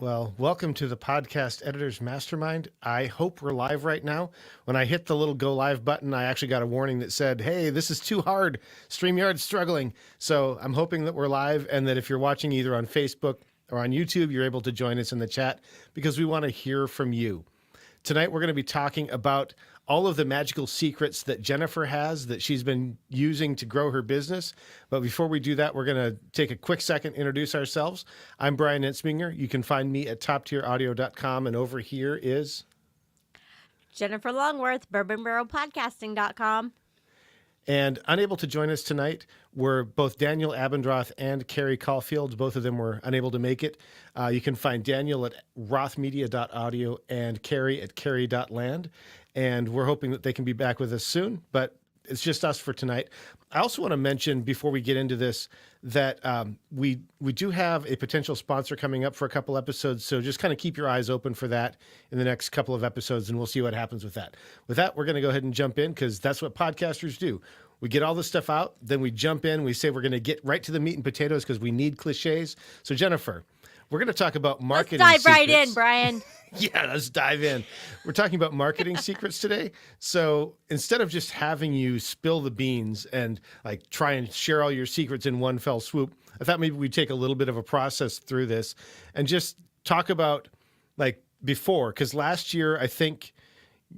Well, welcome to the Podcast Editors Mastermind. I hope we're live right now. When I hit the little go live button, I actually got a warning that said, hey, this is too hard. StreamYard's struggling. So I'm hoping that we're live and that if you're watching either on Facebook or on YouTube, you're able to join us in the chat because we want to hear from you. Tonight, we're going to be talking about all of the magical secrets that Jennifer has that she's been using to grow her business. But before we do that, we're going to take a quick second, introduce ourselves. I'm Bryan. You can find me at toptieraudio.com. And over here is Jennifer Longworth, bourbonbarrelpodcasting.com. And unable to join us tonight were both Daniel Abendroth and Carrie Caulfield. Both of them were unable to make it. You can find Daniel at rothmedia.audio and Carrie at carrie.land. And we're hoping that they can be back with us soon, but it's just us for tonight. I also want to mention before we get into this that we do have a potential sponsor coming up for a couple episodes. So just kind of keep your eyes open for that in the next couple of episodes, and we'll see what happens with that. With that, we're going to go ahead and jump in because that's what podcasters do. We get all this stuff out, then we jump in. We say we're going to get right to the meat and potatoes because we need cliches. So Jennifer, we're going to talk about marketing Let's dive right secrets. in, Bryan. Yeah, let's dive in. We're talking about marketing secrets today. So instead of just having you spill the beans and like try and share all your secrets in one fell swoop, I thought maybe we'd take a little bit of a process through this and just talk about like before, because last year I think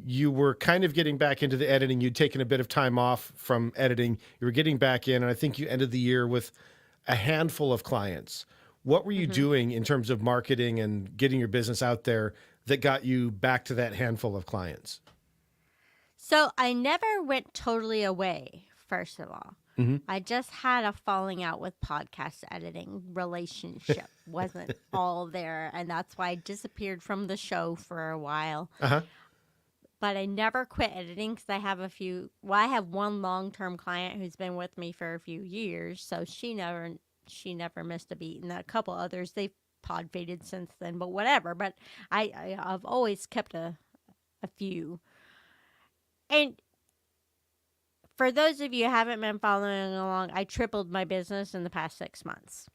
you were kind of getting back into the editing. You'd taken a bit of time off from editing. You were getting back in, and I think you ended the year with a handful of clients. What were you doing in terms of marketing and getting your business out there that got you back to that handful of clients? So I never went totally away, first of all. Mm-hmm. I just had a falling out with podcast editing. Relationship wasn't all there, and that's why I disappeared from the show for a while. Uh-huh. But I never quit editing because I have I have one long-term client who's been with me for a few years, so she never missed a beat, and a couple others, they've pod faded since then, but whatever. But I've always kept a few. And for those of you who haven't been following along, I tripled my business in the past 6 months.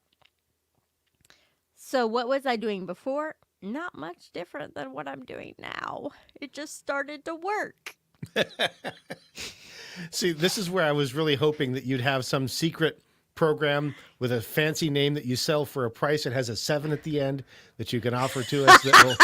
So what was I doing before? Not much different than what I'm doing now. It just started to work. See, this is where I was really hoping that you'd have some secret program with a fancy name that you sell for a price. It has a 7 at the end that you can offer to us that will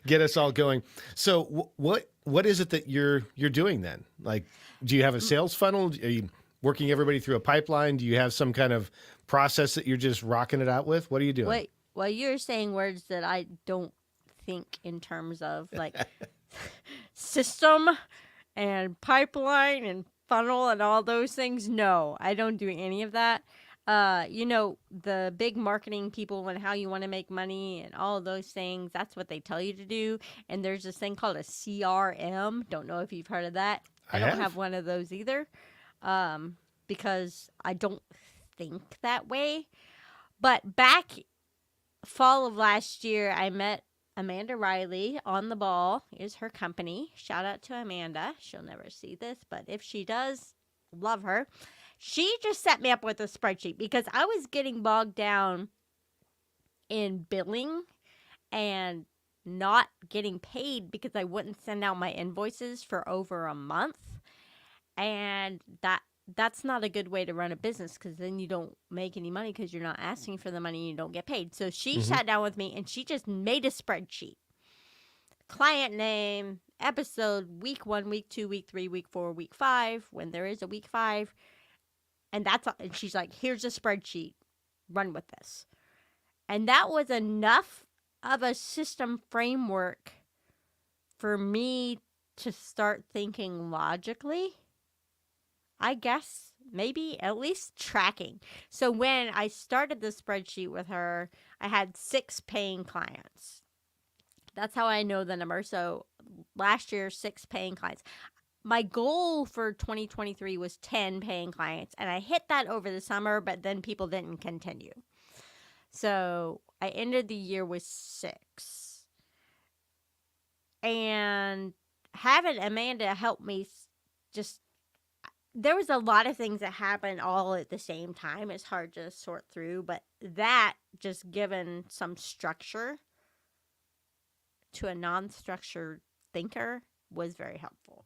get us all going. So what is it that you're doing then? Like, do you have a sales funnel? Are you working everybody through a pipeline? Do you have some kind of process that you're just rocking it out with? What are you doing? Wait, well, you're saying words that I don't think in terms of like system and pipeline and funnel and all those things. No, I don't do any of that. The big marketing people and how you want to make money and all of those things, that's what they tell you to do. And there's this thing called a CRM. Don't know if you've heard of that. I don't have one of those either, because I don't think that way. But back fall of last year, I met Amanda Riley on The Ball is her company. Shout out to Amanda. She'll never see this, but if she does, love her. She just set me up with a spreadsheet because I was getting bogged down in billing and not getting paid because I wouldn't send out my invoices for over a month. And that's not a good way to run a business because then you don't make any money because you're not asking for the money and you don't get paid. So she sat down with me and she just made a spreadsheet. Client name, episode, week 1, week 2, week 3, week 4, week 5, when there is a week 5. And and she's like, here's a spreadsheet. Run with this. And that was enough of a system framework for me to start thinking logically. I guess maybe at least tracking. So when I started the spreadsheet with her, I had 6 paying clients. That's how I know the number. So last year, 6 paying clients. My goal for 2023 was 10 paying clients, and I hit that over the summer, but then people didn't continue. So I ended the year with 6. And having Amanda help me there was a lot of things that happened all at the same time. It's hard to sort through, but that just given some structure to a non-structured thinker was very helpful.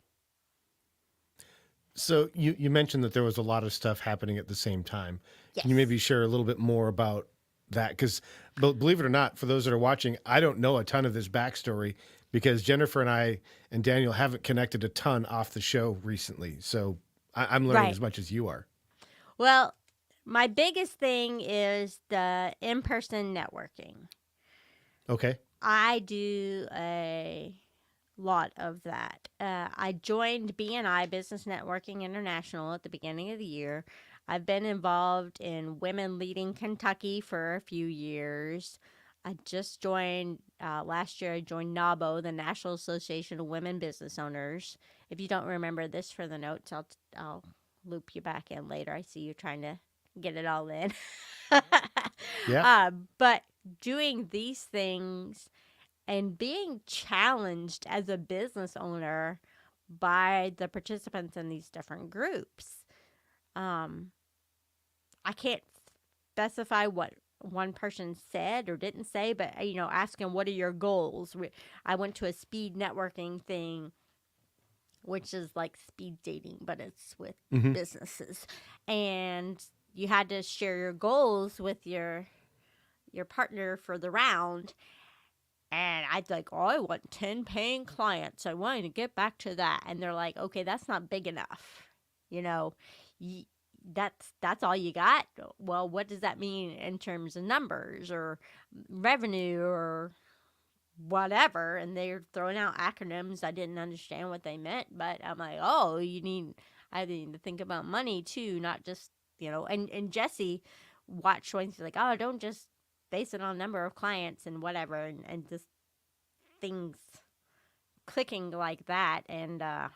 So you mentioned that there was a lot of stuff happening at the same time. Can you Yes. maybe share a little bit more about that? Because believe it or not, for those that are watching, I don't know a ton of this backstory because Jennifer and I and Daniel haven't connected a ton off the show recently. So I'm learning Right. as much as you are. Well, my biggest thing is the in-person networking. Okay. I do a lot of that. I joined BNI Business Networking International at the beginning of the year. I've been involved in Women Leading Kentucky for a few years. I just joined last year. I joined NABO, the National Association of Women Business Owners. If you don't remember this for the notes, I'll loop you back in later. I see you trying to get it all in. Yeah. But doing these things and being challenged as a business owner by the participants in these different groups. I can't specify what one person said or didn't say, but asking what are your goals. I went to a speed networking thing, which is like speed dating, but it's with Hmm. businesses, and you had to share your goals with your partner for the round. And I'd like, oh, I want 10 paying clients. I want to get back to that. And they're like, okay, that's not big enough. You know, that's all you got. Well, what does that mean in terms of numbers or revenue or whatever? And they're throwing out acronyms. I didn't understand what they meant, but I'm like, oh, I need to think about money too, not just, and Jesse watched one. She's like, oh, don't just base it on number of clients and whatever, and just things clicking like that. And I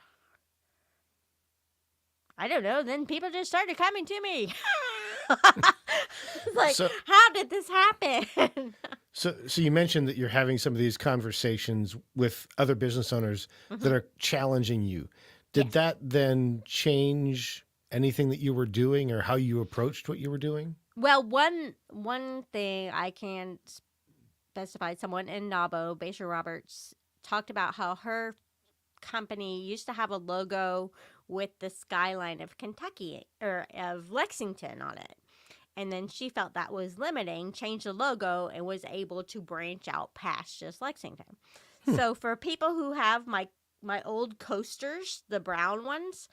don't know, then people just started coming to me. Like, So how did this happen? So you mentioned that you're having some of these conversations with other business owners that are challenging you. Did Yes. that then change anything that you were doing or how you approached what you were doing? Well, one thing I can specify, someone in NABO, Basher Roberts, talked about how her company used to have a logo with the skyline of Kentucky or of Lexington on it. And then she felt that was limiting, changed the logo, and was able to branch out past just Lexington. So for people who have my old coasters, the brown ones,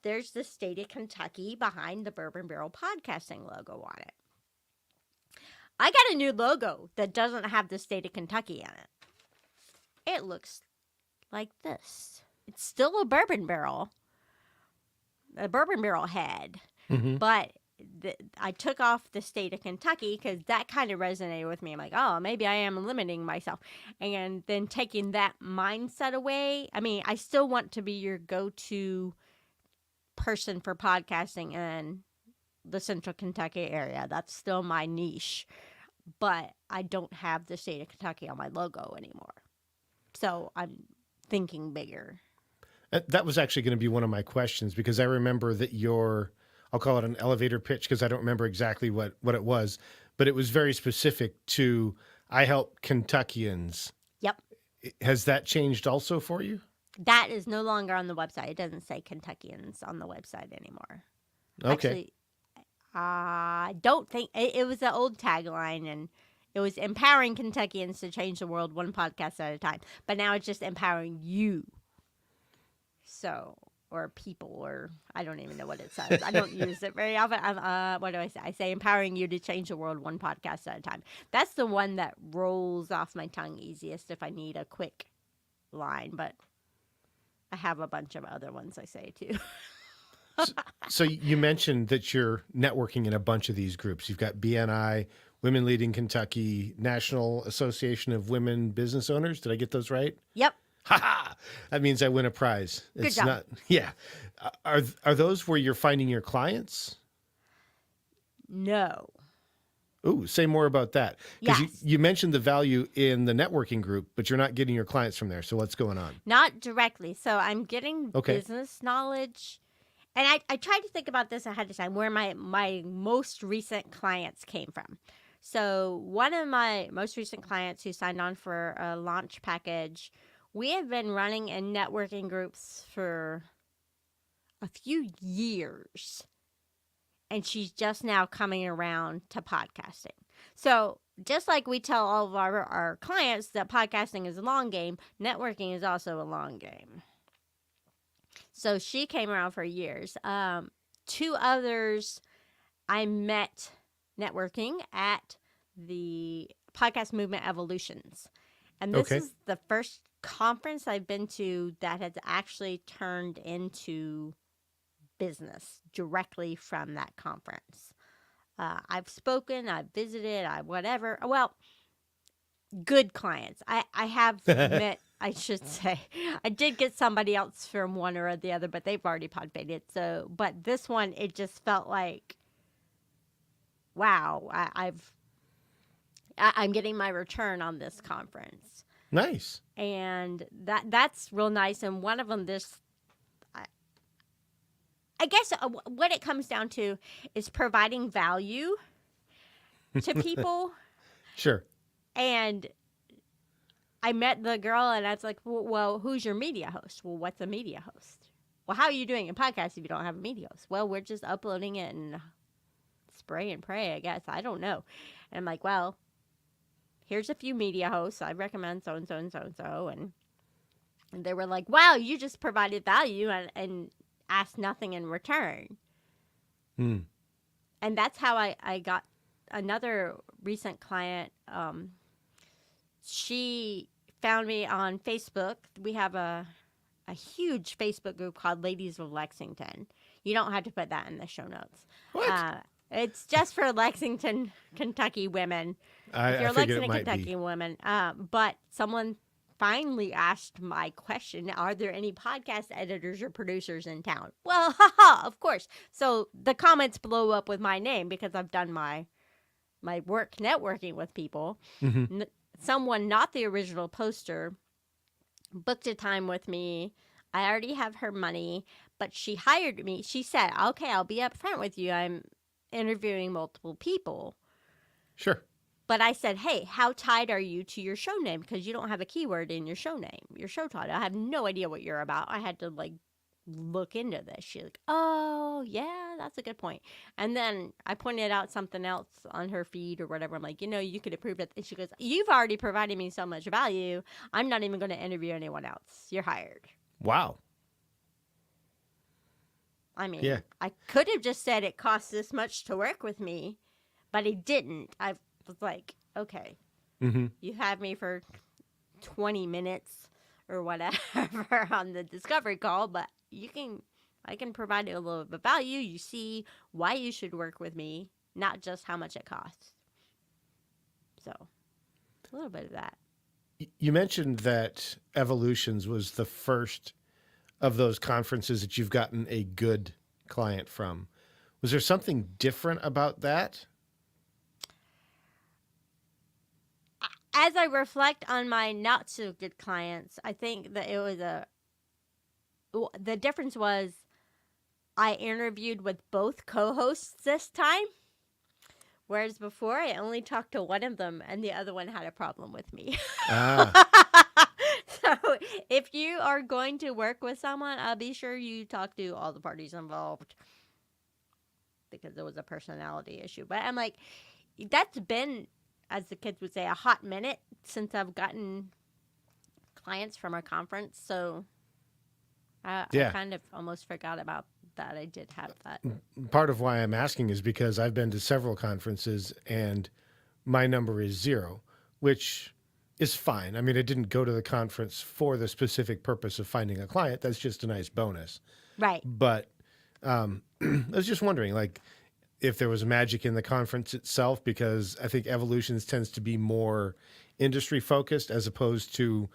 there's the state of Kentucky behind the Bourbon Barrel Podcasting logo on it. I got a new logo that doesn't have the state of Kentucky in it. It looks like this. It's still a bourbon barrel head, but I took off the state of Kentucky because that kind of resonated with me. I'm like, oh, maybe I am limiting myself. And then taking that mindset away, I mean, I still want to be your go-to person for podcasting in the central Kentucky area. That's still my niche. But I don't have the state of Kentucky on my logo anymore. So I'm thinking bigger. That was actually going to be one of my questions because I remember that I'll call it an elevator pitch because I don't remember exactly what it was, but it was very specific to, I help Kentuckians. Yep. Has that changed also for you? That is no longer on the website. It doesn't say Kentuckians on the website anymore. Okay. Actually, I don't think it was the old tagline, and it was empowering Kentuckians to change the world one podcast at a time. But now it's just empowering you. So, or people, or I don't even know what it says. I don't use it very often. What do I say? I say empowering you to change the world one podcast at a time. That's the one that rolls off my tongue easiest if I need a quick line. But I have a bunch of other ones I say too. So you mentioned that you're networking in a bunch of these groups. You've got BNI, Women Leading Kentucky, National Association of Women Business Owners. Did I get those right? Yep. Ha ha! That means I win a prize. Good job. Yeah. Are those where you're finding your clients? No. Ooh, say more about that. Because Yes. you mentioned the value in the networking group, but you're not getting your clients from there. So what's going on? Not directly. So I'm getting Okay. business knowledge. And I tried to think about this ahead of time, where my most recent clients came from. So one of my most recent clients who signed on for a launch package, we have been running in networking groups for a few years. And she's just now coming around to podcasting. So just like we tell all of our clients that podcasting is a long game, networking is also a long game. So she came around for years. Two others I met networking at the Podcast Movement Evolutions. And this Okay. is the first conference I've been to that has actually turned into business directly from that conference. I've spoken, I've visited, I whatever. Well, good clients. I have met, I should say, I did get somebody else from one or the other, but they've already podfaded. So, but this one, it just felt like, wow, I'm getting my return on this conference, Nice. and that's real nice. And one of them, I guess what it comes down to is providing value to people. Sure. And I met the girl and I was like, well, who's your media host? Well, what's a media host? Well, how are you doing in podcasts if you don't have a media host? Well, we're just uploading it and spray and pray, I guess. I don't know. And I'm like, well, here's a few media hosts. I recommend so and so and so and so. And they were like, wow, you just provided value and asked nothing in return. Mm. And that's how I got another recent client. She found me on Facebook. We have a huge Facebook group called Ladies of Lexington. You don't have to put that in the show notes. What? It's just for Lexington, Kentucky women. If you're I figured Lexington, it might Kentucky be. women. But someone finally asked my question, are there any podcast editors or producers in town? Well, haha, of course. So the comments blow up with my name because I've done my work networking with people. Mm-hmm. Someone, not the original poster, booked a time with me. I already have her money, but she hired me. She said, okay, I'll be upfront with you. I'm interviewing multiple people. Sure. But I said, hey, how tied are you to your show name? Because you don't have a keyword in your show name, your show title. I have no idea what you're about. I had to look into this. She's like, oh, yeah, that's a good point. And then I pointed out something else on her feed or whatever. I'm like, you could approve it. And she goes, you've already provided me so much value. I'm not even going to interview anyone else. You're hired. Wow. I mean, Yeah. I could have just said it costs this much to work with me, but it didn't. I was like, okay, Mm-hmm. you had me for 20 minutes or whatever on the discovery call, but I can provide you a little bit of value. You see why you should work with me, not just how much it costs. So, a little bit of that. You mentioned that Evolutions was the first of those conferences that you've gotten a good client from. Was there something different about that? As I reflect on my not so good clients, I think that it was the difference was I interviewed with both co-hosts this time, whereas before I only talked to one of them and the other one had a problem with me. Ah. So if you are going to work with someone, I'll be sure you talk to all the parties involved because there was a personality issue. But I'm like, that's been, as the kids would say, a hot minute since I've gotten clients from our conference. So I kind of almost forgot about that. I did have that. Part of why I'm asking is because I've been to several conferences and my number is 0, which is fine. I mean, I didn't go to the conference for the specific purpose of finding a client. That's just a nice bonus. Right. But I was just wondering, if there was magic in the conference itself, because I think Evolutions tends to be more industry focused as opposed to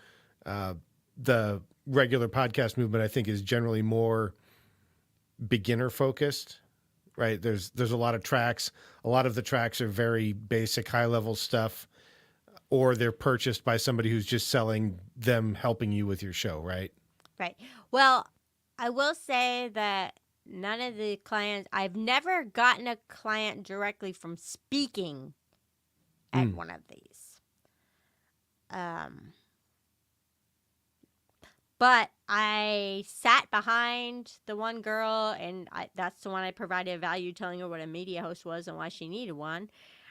the regular podcast movement. I think is generally more beginner focused, right? There's a lot of tracks. A lot of the tracks are very basic, high level stuff, or they're purchased by somebody who's just selling them, helping you with your show, right? Right. Well, I will say that none of the clients, I've never gotten a client directly from speaking at one of these. But I sat behind the one girl, and that's the one I provided value, telling her what a media host was and why she needed one.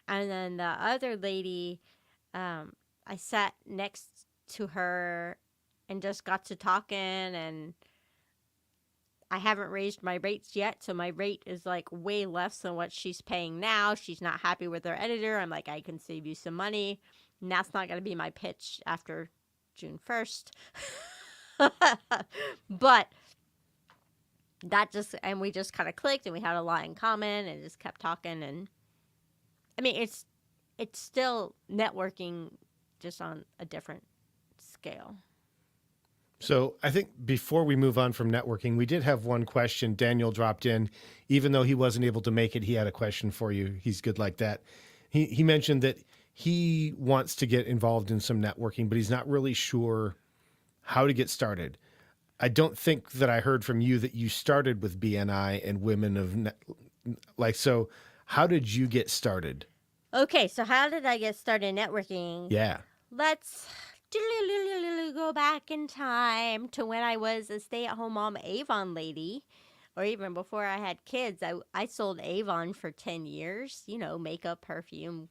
And then the other lady, I sat next to her and just got to talking, and I haven't raised my rates yet, so my rate is like way less than what she's paying now. She's not happy with her editor. I'm like, I can save you some money. And that's not going to be my pitch after June 1st. But we just kind of clicked, and we had a lot in common, and just kept talking. And I mean, it's still networking, just on a different scale. So I think before we move on from networking, we did have one question. Daniel dropped in. Even though he wasn't able to make it, he had a question for you. He's good like that. He mentioned that he wants to get involved in some networking, but he's not really sure how to get started. I don't think that I heard from you that you started with BNI and Women of so how did you get started? Okay, so how did I get started networking? Yeah. Let's go back in time to when I was a stay-at-home mom Avon lady, or even before I had kids. I sold Avon for 10 years, makeup, perfume,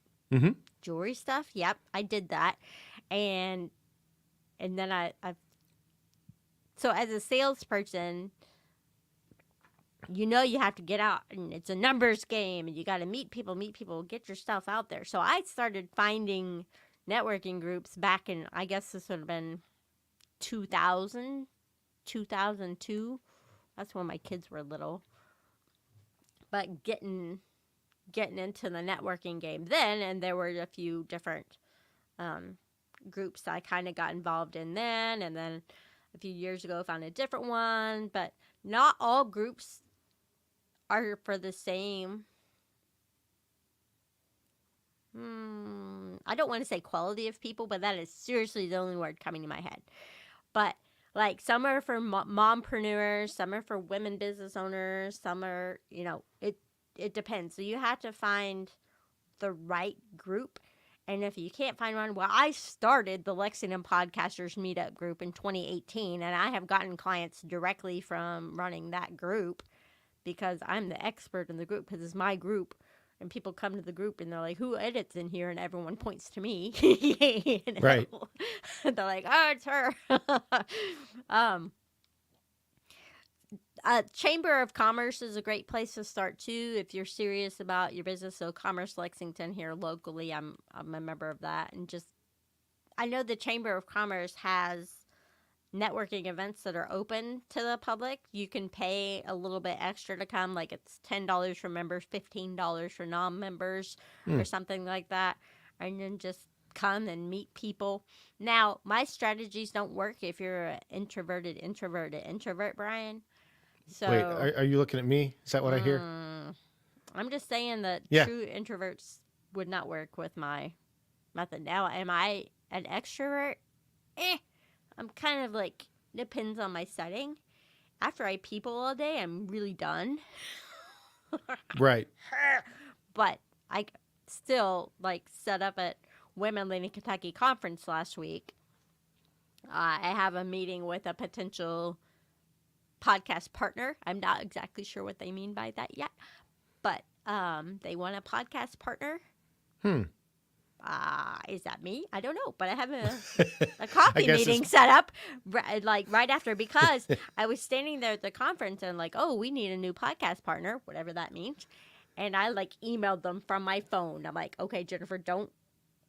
jewelry stuff. Yep, I did that. And then I so as a salesperson, you have to get out, and it's a numbers game, and you got to meet people, get your stuff out there. So I started finding networking groups back in, I guess this would have been 2000, 2002. That's when my kids were little. But getting into the networking game then, and there were a few different groups I kind of got involved in then, and then a few years ago found a different one. But not all groups are for the same. I don't want to say quality of people, but that is seriously the only word coming to my head. But like, some are for mompreneurs, some are for women business owners, some are, it depends. So you have to find the right group. And if you can't find one, well, I started the Lexington Podcasters Meetup group in 2018, and I have gotten clients directly from running that group because I'm the expert in the group, because it's my group. And people come to the group, and they're like, who edits in here? And everyone points to me. Right. They're like, oh, it's her. Chamber of Commerce is a great place to start too if you're serious about your business. So Commerce Lexington here locally, I'm a member of that, and I know the Chamber of Commerce has networking events that are open to the public. You can pay a little bit extra to come, like it's $10 for members, $15 for non-members, or something like that, and then just come and meet people. Now, my strategies don't work if you're an introverted introvert, Bryan. So, wait, are you looking at me? Is that what I hear? I'm just saying that true introverts would not work with my method. Now, am I an extrovert? I'm kind of like, depends on my setting. After I people all day, I'm really done. Right. But I still, set up at Women Leading Kentucky Conference last week. I have a meeting with a potential podcast partner. I'm not exactly sure what they mean by that yet, but they want a podcast partner. Is that me? I don't know, but I have a coffee meeting set up right after, because I was standing there at the conference and oh, we need a new podcast partner, whatever that means. And I emailed them from my phone. I'm like, okay, Jennifer,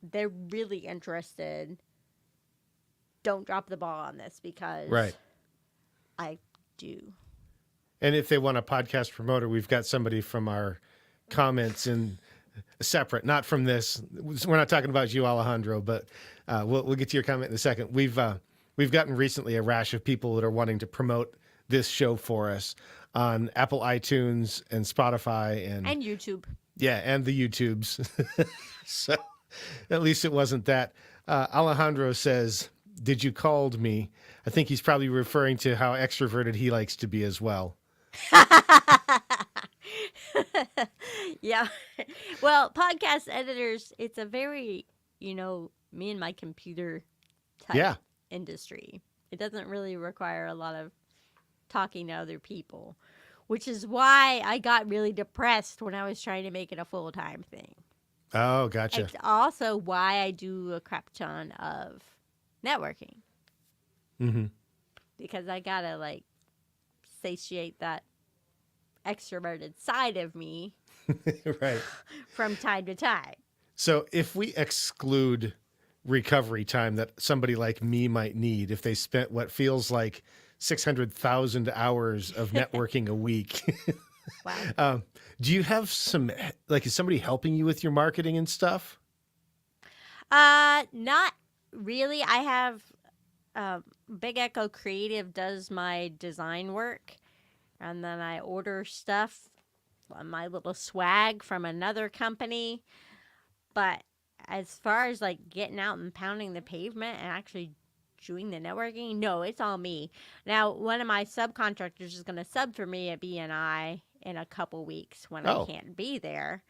they're really interested. Don't drop the ball on this, because I do. And if they want a podcast promoter, we've got somebody from our comments in separate, not from this. We're not talking about you, Alejandro, but we'll get to your comment in a second. We've gotten recently a rash of people that are wanting to promote this show for us on Apple iTunes and Spotify and YouTube. Yeah, and the YouTubes. So at least it wasn't that. Alejandro says, "Did you called me?" I think he's probably referring to how extroverted he likes to be as well. Yeah. Well, podcast editors, it's a very, me and my computer type Yeah. industry. It doesn't really require a lot of talking to other people, which is why I got really depressed when I was trying to make it a full time thing. Oh, gotcha. It's also why I do a crap ton of networking Mm-hmm. because I gotta like satiate that extroverted side of me Right. from time to time. So if we exclude recovery time that somebody like me might need if they spent what feels like 600,000 hours of networking a week, Wow. do you have is somebody helping you with your marketing and stuff? Not really. I have Big Echo Creative does my design work, and then I order stuff, my little swag from another company. But as far as like getting out and pounding the pavement and actually doing the networking, no, it's all me. Now, one of my subcontractors is going to sub for me at BNI in a couple weeks when I Oh, can't be there.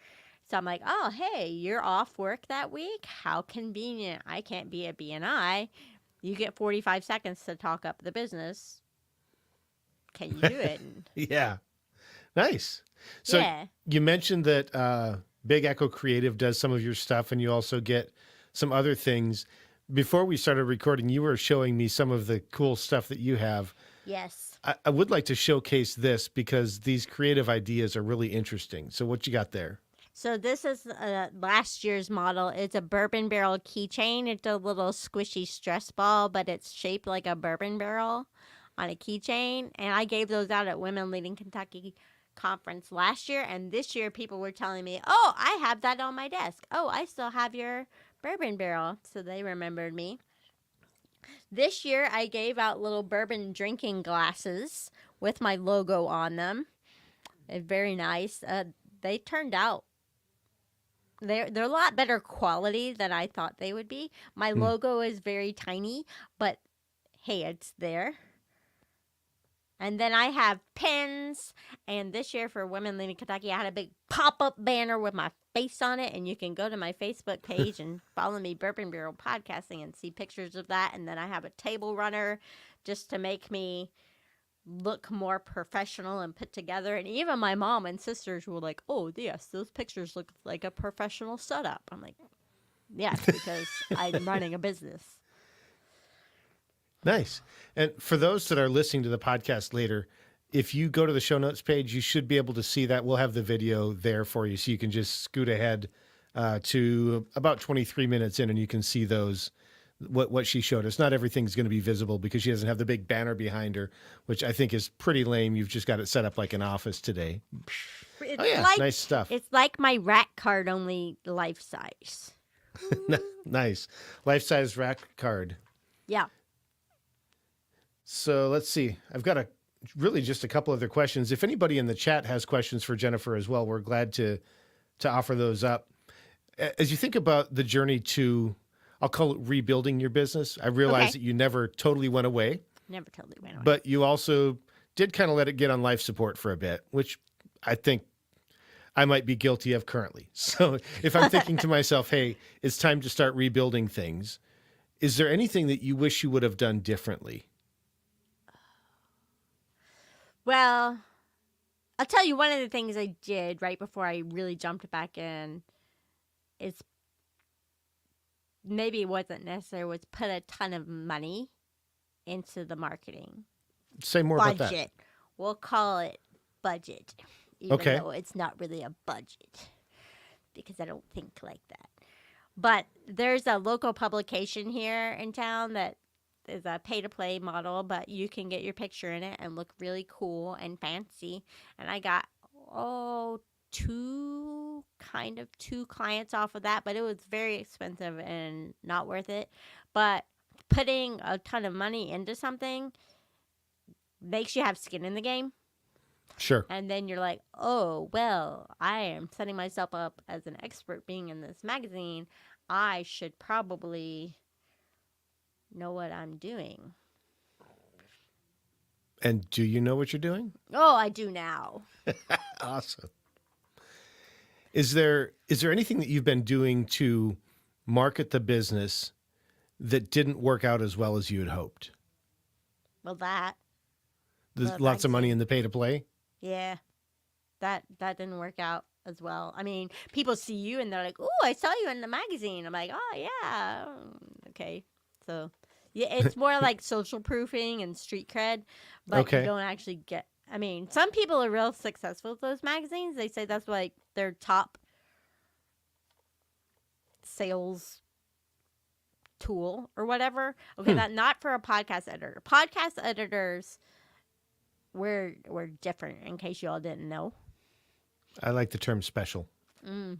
So I'm like, oh, hey, you're off work that week? How convenient. I can't be at BNI. You get 45 seconds to talk up the business. Can you do it? And yeah. Nice. So yeah. you mentioned that Big Echo Creative does some of your stuff and you also get some other things. Before we started recording, you were showing me some of the cool stuff that you have. Yes. I would like to showcase this because these creative ideas are really interesting. So what you got there? So this is last year's model. It's a bourbon barrel keychain. It's a little squishy stress ball, but it's shaped like a bourbon barrel on a keychain. And I gave those out at Women Leading Kentucky conference last year. And this year people were telling me, oh, I have that on my desk. Oh, I still have your bourbon barrel. So they remembered me. This year I gave out little bourbon drinking glasses with my logo on them. Very nice. They turned out they're a lot better quality than I thought they would be. My Hmm. logo is very tiny, but hey, it's there. And then I have pins. And this year for Women Leading Kentucky, I had a big pop-up banner with my face on it. And you can go to my Facebook page and follow me, Bourbon Barrel Podcasting, and see pictures of that. And then I have a table runner just to make me look more professional and put together. And even my mom and sisters were like, oh, yes, those pictures look like a professional setup. I'm like, yes, because I'm running a business. Nice. And for those that are listening to the podcast later, if you go to the show notes page, you should be able to see that. We'll have the video there for you. So you can just scoot ahead to about 23 minutes in and you can see what she showed us. Not everything's going to be visible because she doesn't have the big banner behind her, which I think is pretty lame. You've just got it set up like an office today. It's Oh yeah, like, nice stuff. It's like my rack card, only life size. Nice. Life-size rack card. Yeah. So let's see. I've got really just a couple other questions. If anybody in the chat has questions for Jennifer as well, we're glad to offer those up. As you think about the journey to, I'll call it rebuilding your business, I realize that you never totally went away. Never totally went away. But you also did kind of let it get on life support for a bit, which I think I might be guilty of currently. So if I'm thinking to myself, hey, it's time to start rebuilding things, is there anything that you wish you would have done differently? Well, I'll tell you one of the things I did right before I really jumped back in is maybe it wasn't necessary, was put a ton of money into the marketing. Say more about that. Budget. We'll call it budget, even though it's not really a budget because I don't think like that. But there's a local publication here in town that is a pay-to-play model, but you can get your picture in it and look really cool and fancy. And I got, two clients off of that, but it was very expensive and not worth it. But putting a ton of money into something makes you have skin in the game. Sure. And then you're like, oh, well, I am setting myself up as an expert being in this magazine. I should probably know what I'm doing. And do you know what you're doing? Oh, I do now. Awesome. Is there anything that you've been doing to market the business that didn't work out as well as you had hoped? Well, that There's the lots of money magazine, in the pay to play. yeah, that didn't work out as well. I mean, people see you and they're like, "Oh, I saw you in the magazine." I'm like, "Oh yeah, okay." So yeah, it's more like social proofing and street cred, but you Okay. don't actually get. I mean, some people are real successful with those magazines. They say that's like their top sales tool or whatever. Okay, Hmm. that not for a podcast editor. Podcast editors, we're different. In case you all didn't know, I like the term special.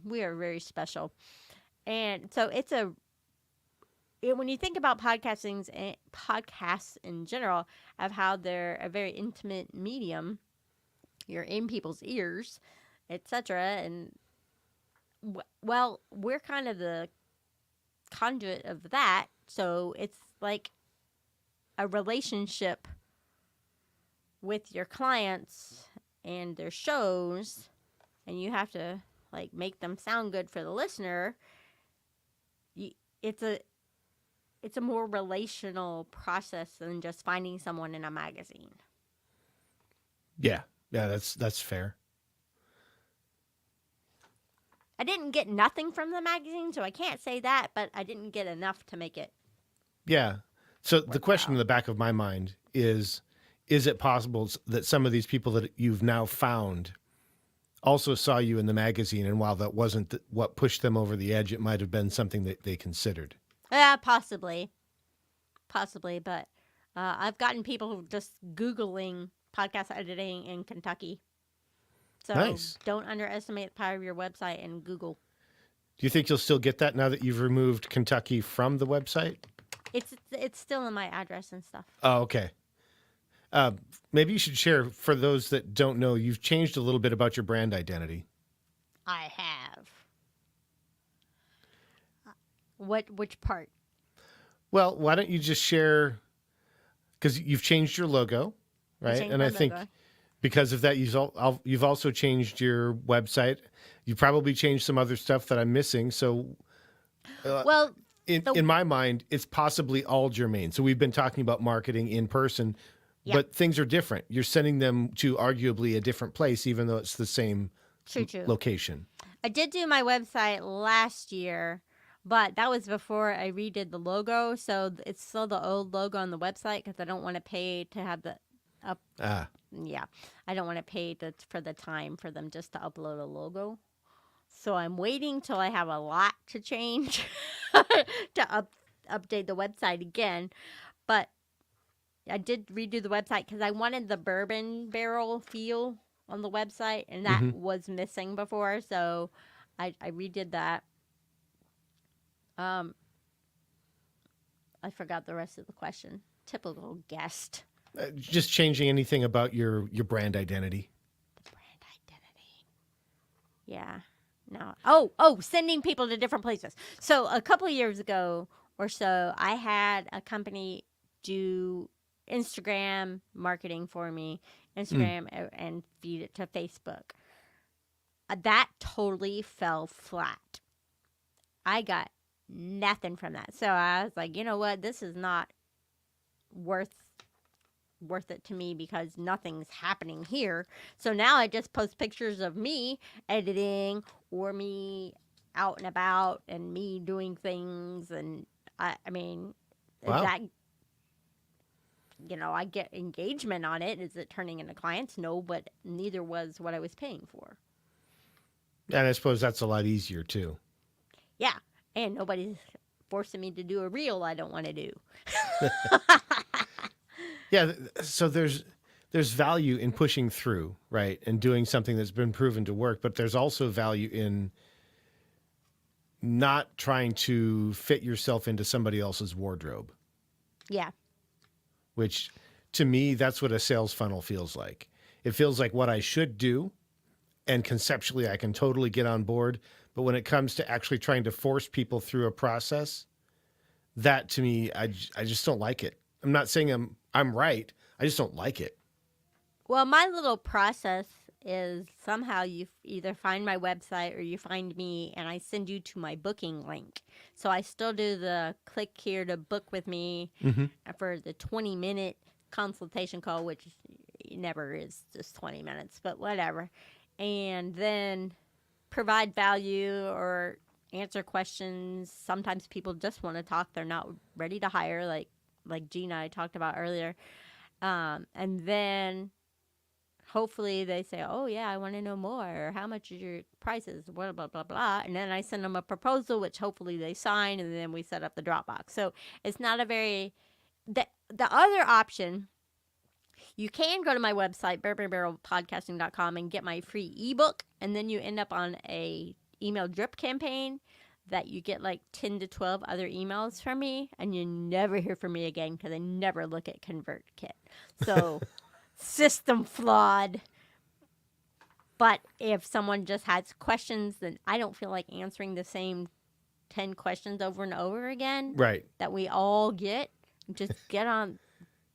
we are very special, and so when you think about podcasts in general, of how they're a very intimate medium, you're in people's ears, etc. And well, we're kind of the conduit of that. So it's like a relationship with your clients and their shows, and you have to like make them sound good for the listener. It's a it's a more relational process than just finding someone in a magazine. Yeah. Yeah, that's fair. I didn't get nothing from the magazine, so I can't say that, but I didn't get enough to make it Yeah. So the question in worthwhile. the back of my mind is it possible that some of these people that you've now found also saw you in the magazine, and while that wasn't what pushed them over the edge, it might have been something that they considered? Yeah, possibly, but I've gotten people just Googling podcast editing in Kentucky. So Nice. don't underestimate the power of your website and Google. Do you think you'll still get that now that you've removed Kentucky from the website? It's still in my address and stuff. Oh, okay. Uh, Maybe you should share for those that don't know. You've changed a little bit about your brand identity. I have. Which part? Well, why don't you just share? Because you've changed your logo, I right? changed And my I think logo. because of that, you've also changed your website. You probably changed some other stuff that I'm missing. So, uh, Well, in the in my mind, it's possibly all germane. So we've been talking about marketing in person, yeah, but things are different. You're sending them to arguably a different place, even though it's the same true. location. I did do my website last year, but that was before I redid the logo. So it's still the old logo on the website because I don't want to pay to have the up. Ah, Yeah, I don't want to pay for the time for them just to upload a logo. So I'm waiting till I have a lot to change to update the website again. But I did redo the website because I wanted the bourbon barrel feel on the website, and that mm-hmm. was missing before. So I redid that. Um, I forgot the rest of the question. Typical guest. Just changing anything about your brand identity. The brand identity. Yeah. No. Oh, sending people to different places. So a couple of years ago or so, I had a company do Instagram marketing for me, Mm. Instagram and feed it to Facebook. That totally fell flat. I got nothing from that. So I was like, you know what? This is not worth it to me because nothing's happening here. So now I just post pictures of me editing or me out and about and me doing things, and I mean, is Wow. that, I get engagement on it. Is it turning into clients? No, but neither was what I was paying for. And I suppose that's a lot easier too. Yeah, and nobody's forcing me to do a reel I don't want to do. Yeah. So there's value in pushing through, right, and doing something that's been proven to work. But there's also value in not trying to fit yourself into somebody else's wardrobe, Yeah, which to me, that's what a sales funnel feels like. It feels like what I should do. And conceptually, I can totally get on board. But when it comes to actually trying to force people through a process, that to me, I just don't like it. I'm not saying I'm right. I just don't like it. well, my little process is somehow you either find my website or you find me and I send you to my booking link. So I still do the click here to book with me Mm-hmm. for the 20-minute consultation call, which never is just 20 minutes, but whatever. And then provide value or answer questions. Sometimes people just want to talk. They're not ready to hire, like Gina I talked about earlier. And then hopefully they say, oh, yeah, I want to know more. Or how much is your prices? Blah, blah, blah, blah. And then I send them a proposal, which hopefully they sign, and then we set up the Dropbox. So it's not a very... The other option, you can go to my website, bourbonbarrelpodcasting.com, and get my free ebook, and then you end up on a email drip campaign that you get like 10 to 12 other emails from me, and you never hear from me again because I never look at ConvertKit. So, system flawed. But if someone just has questions, then I don't feel like answering the same 10 questions over and over again Right. that we all get. Just get on.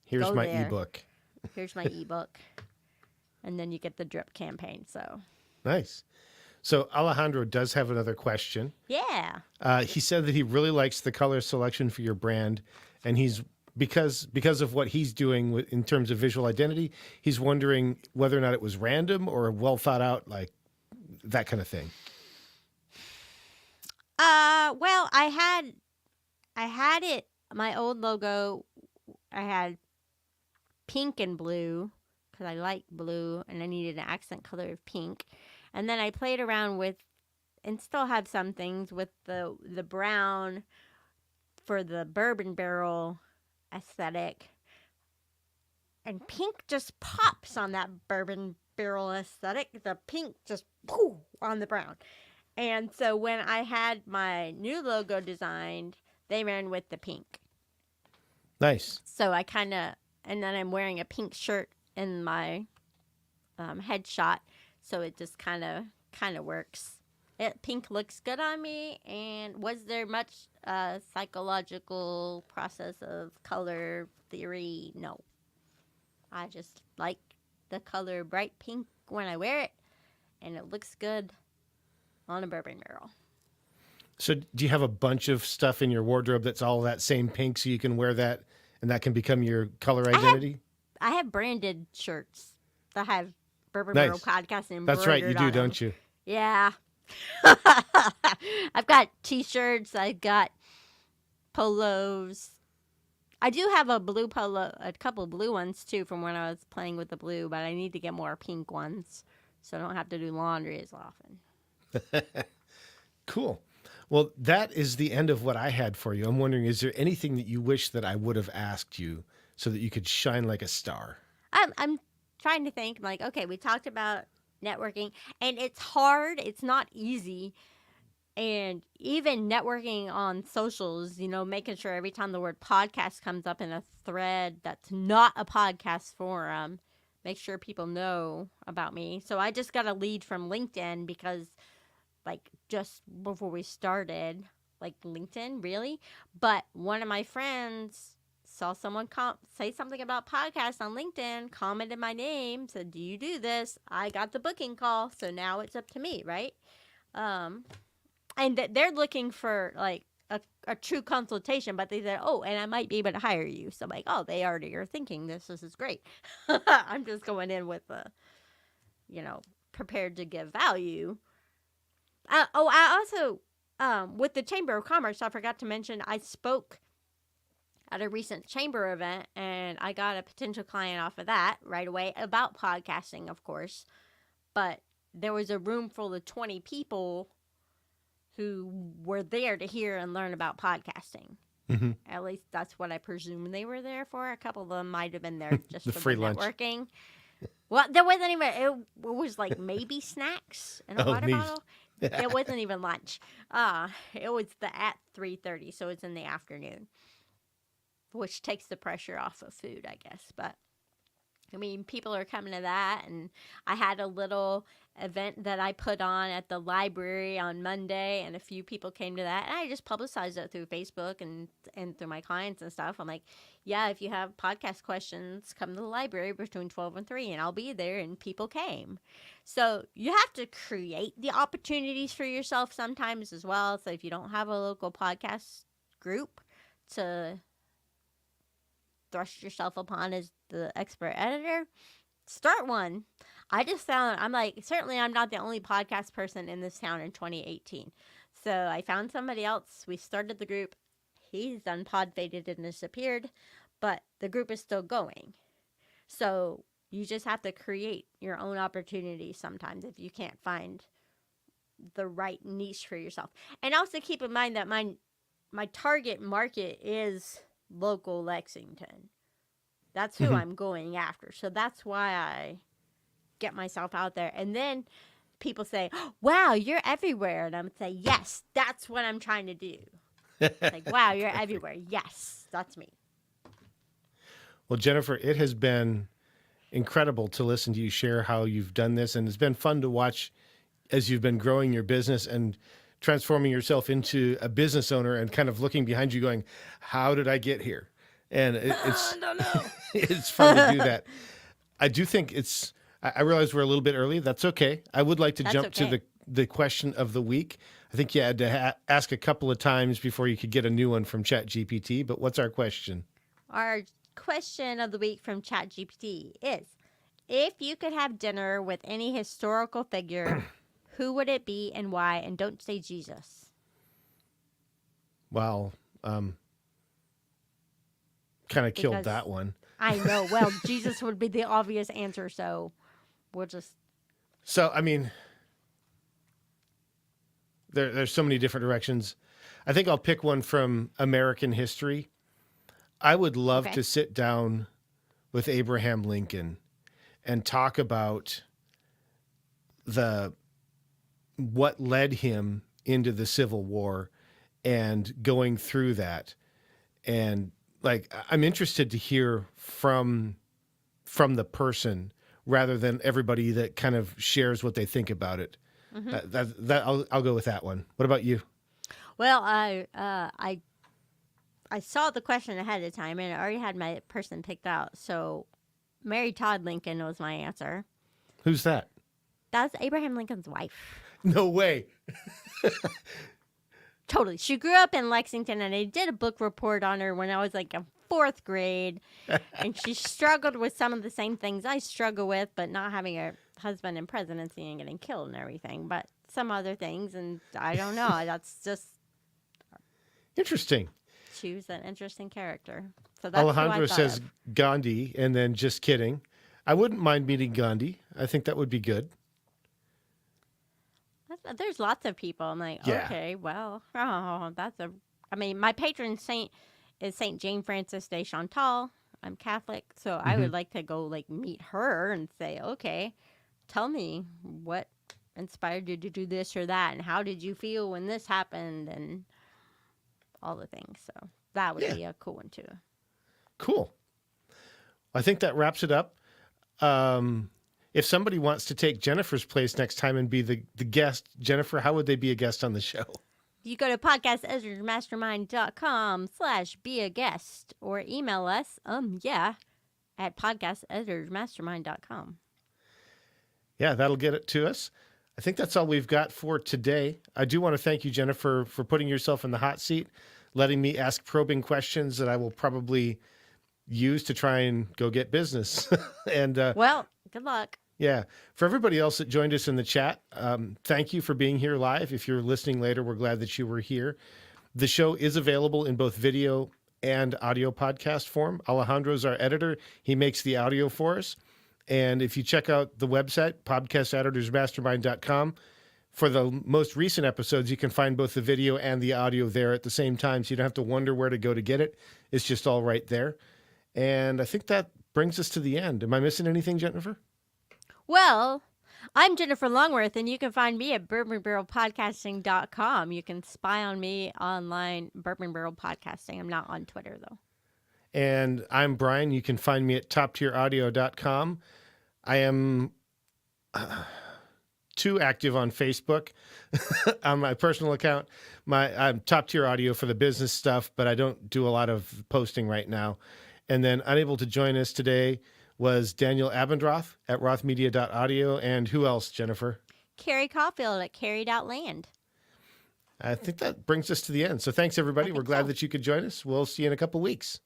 Here's Go my there. ebook. Here's my ebook. And then you get the drip campaign. So, Nice. So Alejandro does have another question. yeah. He said that he really likes the color selection for your brand, and he's because of what he's doing in terms of visual identity, he's wondering whether or not it was random or well thought out, like that kind of thing. Well, I had it. My old logo, I had pink and blue because I like blue and I needed an accent color of pink. And then I played around with, and still have some things with the brown for the bourbon barrel aesthetic. And pink just pops on that bourbon barrel aesthetic. The pink just poof on the brown. And so when I had my new logo designed, they ran with the pink. Nice. So I kind of, and then I'm wearing a pink shirt in my headshot, so it just kind of works. Pink looks good on me. And was there much psychological process of color theory? No. I just like the color bright pink when I wear it, and it looks good on a bourbon barrel. So do you have a bunch of stuff in your wardrobe that's all that same pink so you can wear that and that can become your color identity? I have branded shirts that have Bourbon Nice. Barrel Podcast embroidered That's right, you do, on them. don't you? Yeah. I've got t-shirts, I've got polos. I do have a blue polo, a couple of blue ones too from when I was playing with the blue, but I need to get more pink ones so I don't have to do laundry as often. Cool. Well, that is the end of what I had for you. I'm wondering, is there anything that you wish that I would have asked you so that you could shine like a star? I'm trying to think, like, okay, we talked about networking, and it's hard. It's not easy. And even networking on socials, making sure every time the word podcast comes up in a thread that's not a podcast forum, make sure people know about me. So I just got a lead from LinkedIn because, like, just before we started, like, LinkedIn, really? But one of my friends saw someone say something about podcasts on LinkedIn, commented my name, said, do you do this? I got the booking call, so now it's up to me, right? And they're looking for, like, a true consultation, but they said, oh, and I might be able to hire you. So I'm like, oh, they already are thinking this is great. I'm just going in with prepared to give value. I also, with the Chamber of Commerce, I forgot to mention, I spoke at a recent chamber event, and I got a potential client off of that right away about podcasting, of course. But there was a room full of 20 people who were there to hear and learn about podcasting. Mm-hmm. At least that's what I presume they were there for. A couple of them might have been there just The for free the lunch. networking. Well, there wasn't even, it was like maybe snacks and a water neat. bottle. It wasn't even lunch. It was at 3:30, so it's in the afternoon, which takes the pressure off of food, I guess. But I mean, people are coming to that, and I had a little event that I put on at the library on Monday, and a few people came to that, and I just publicized it through Facebook and through my clients and stuff. I'm like, yeah, if you have podcast questions, come to the library between 12 and 3, and I'll be there, and people came. So you have to create the opportunities for yourself sometimes as well. So if you don't have a local podcast group to thrust yourself upon as the expert editor, start one. I just found, I'm like, certainly I'm not the only podcast person in this town in 2018. So I found somebody else. We started the group. He's done pod faded and disappeared, but the group is still going. So you just have to create your own opportunities sometimes if you can't find the right niche for yourself. And also keep in mind that my target market is local Lexington. That's who I'm going after. So that's why I get myself out there. And then people say, wow, you're everywhere. And I'm say, yes, that's what I'm trying to do. Like, wow, you're everywhere. Yes, that's me. Well, Jennifer, it has been incredible to listen to you share how you've done this. And it's been fun to watch as you've been growing your business and transforming yourself into a business owner and kind of looking behind you going, how did I get here? And it's, I don't know. it's fun to do that. I do think I realize we're a little bit early. That's okay. I would like to jump to the question of the week. I think you had to ask a couple of times before you could get a new one from ChatGPT, but what's our question? Our question of the week from ChatGPT is, if you could have dinner with any historical figure, who would it be and why? And don't say Jesus. Wow. Kind of killed that one. I know. Well, Jesus would be the obvious answer, so we'll just... So, I mean, there's so many different directions. I think I'll pick one from American history. I would love to sit down with Abraham Lincoln and talk about what led him into the Civil War and going through that. And like, I'm interested to hear from the person rather than everybody that kind of shares what they think about it. I'll go with that one. What about you? Well, I saw the question ahead of time, and I already had my person picked out. So Mary Todd Lincoln was my answer. Who's that? That's Abraham Lincoln's wife. No way. Totally. She grew up in Lexington, and I did a book report on her when I was like in 4th grade. And she struggled with some of the same things I struggle with, but not having a husband in presidency and getting killed and everything, but some other things. And I don't know. That's just interesting. She was an interesting character. So that's Alejandro says Gandhi, and then just kidding. I wouldn't mind meeting Gandhi. I think that would be good. There's lots of people. I'm like, okay, well, I mean, my patron saint is Saint Jane Frances de Chantal. I'm Catholic, so I would like to go like meet her and say, okay, tell me what inspired you to do this or that, and how did you feel when this happened, and all the things. So that would be a cool one too. Cool. I think that wraps it up. If somebody wants to take Jennifer's place next time and be the guest, Jennifer, how would they be a guest on the show? You go to podcasteditormastermind.com/be a guest or email us, at podcasteditormastermind.com. Yeah, that'll get it to us. I think that's all we've got for today. I do want to thank you, Jennifer, for putting yourself in the hot seat, letting me ask probing questions that I will probably use to try and go get business. And well, good luck. Yeah. For everybody else that joined us in the chat, thank you for being here live. If you're listening later, we're glad that you were here. The show is available in both video and audio podcast form. Alejandro's our editor. He makes the audio for us. And if you check out the website, podcasteditorsmastermind.com, for the most recent episodes, you can find both the video and the audio there at the same time, so you don't have to wonder where to go to get it. It's just all right there. And I think that brings us to the end. Am I missing anything, Jennifer? Well, I'm Jennifer Longworth, and you can find me at bourbonbarrelpodcasting.com. You can spy on me online, Bourbon Barrel Podcasting. I'm not on Twitter, though. And I'm Bryan. You can find me at toptieraudio.com. I am too active on Facebook on my personal account. I'm Top Tier Audio for the business stuff, but I don't do a lot of posting right now. And then unable to join us today was Daniel Abendroth at rothmedia.audio. And who else, Jennifer? Carrie Caulfield at Carried.land. I think that brings us to the end. So thanks, everybody. We're glad that you could join us. We'll see you in a couple weeks.